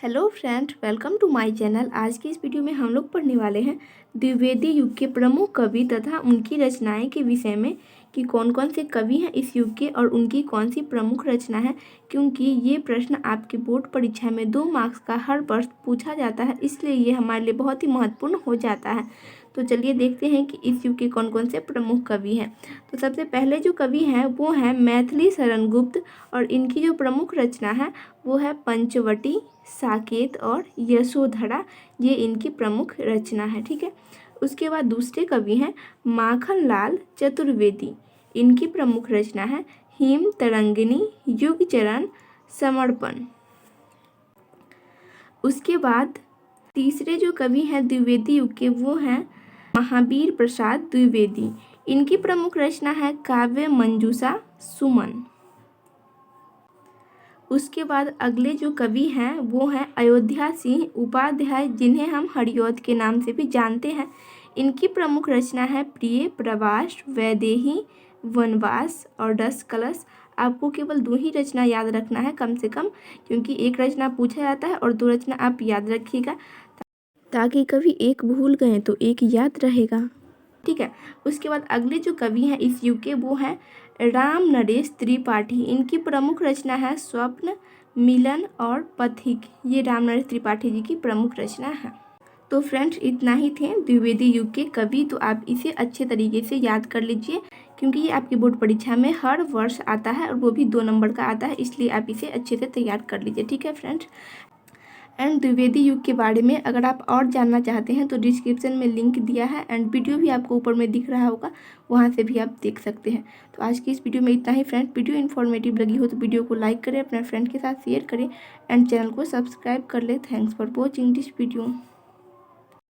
Hello friend, welcome to my channel. आज की इस वीडियो में हम लोग पढ़ने वाले हैं द्विवेदी युग के प्रमुख कवि तथा उनकी रचनाएं के विषय में कि कौन कौन से कवि हैं इस युग के और उनकी कौन सी प्रमुख रचना है। क्योंकि ये प्रश्न आपके बोर्ड परीक्षा में 2 मार्क्स का हर वर्ष पूछा जाता है, इसलिए ये हमारे लिए बहुत ही महत्वपूर्ण हो जाता है। तो चलिए देखते हैं कि इस युग के कौन कौन से प्रमुख कवि हैं। तो सबसे पहले जो कवि हैं वो हैं मैथिली शरण गुप्त, और इनकी जो प्रमुख रचना है वो है पंचवटी, साकेत और यशोधरा। ये इनकी प्रमुख रचना है, ठीक है। उसके बाद दूसरे कवि हैं माखनलाल चतुर्वेदी। इनकी प्रमुख रचना है हिम तरंगिनी, युग चरण, समर्पण। उसके बाद तीसरे जो कवि हैं द्विवेदी युग के वो हैं महावीर प्रसाद द्विवेदी। इनकी प्रमुख रचना है काव्य मंजूषा, सुमन। उसके बाद अगले जो कवि हैं वो हैं अयोध्या सिंह उपाध्याय, जिन्हें हम हरिऔध के नाम से भी जानते हैं। इनकी प्रमुख रचना है प्रिय, प्रवास, वैदेही, वनवास और 10 कलश। आपको केवल 2 ही रचना याद रखना है कम से कम, क्योंकि एक रचना पूछा जाता है और 2 रचना आप याद रखिएगा, ताकि कभी एक भूल गए तो एक याद रहेगा, ठीक है। उसके बाद अगले जो कवि हैं इस युग के वो हैं राम नरेश त्रिपाठी। इनकी प्रमुख रचना है स्वप्न, मिलन और पथिक। ये राम नरेश त्रिपाठी जी की प्रमुख रचना है। तो फ्रेंड्स, इतना ही थे द्विवेदी युग के कवि। तो आप इसे अच्छे तरीके से याद कर लीजिए, क्योंकि ये आपकी बोर्ड परीक्षा में हर वर्ष आता है और वो भी 2 नंबर का आता है, इसलिए आप इसे अच्छे से तैयार कर लीजिए, ठीक है फ्रेंड्स। एंड द्विवेदी युग के बारे में अगर आप और जानना चाहते हैं तो डिस्क्रिप्शन में लिंक दिया है, एंड वीडियो भी आपको ऊपर में दिख रहा होगा, वहाँ से भी आप देख सकते हैं। तो आज की इस वीडियो में इतना ही फ्रेंड। वीडियो इन्फॉर्मेटिव लगी हो तो वीडियो को लाइक करें, अपने फ्रेंड के साथ शेयर करें एंड चैनल को सब्सक्राइब कर ले। Thanks for watching this video.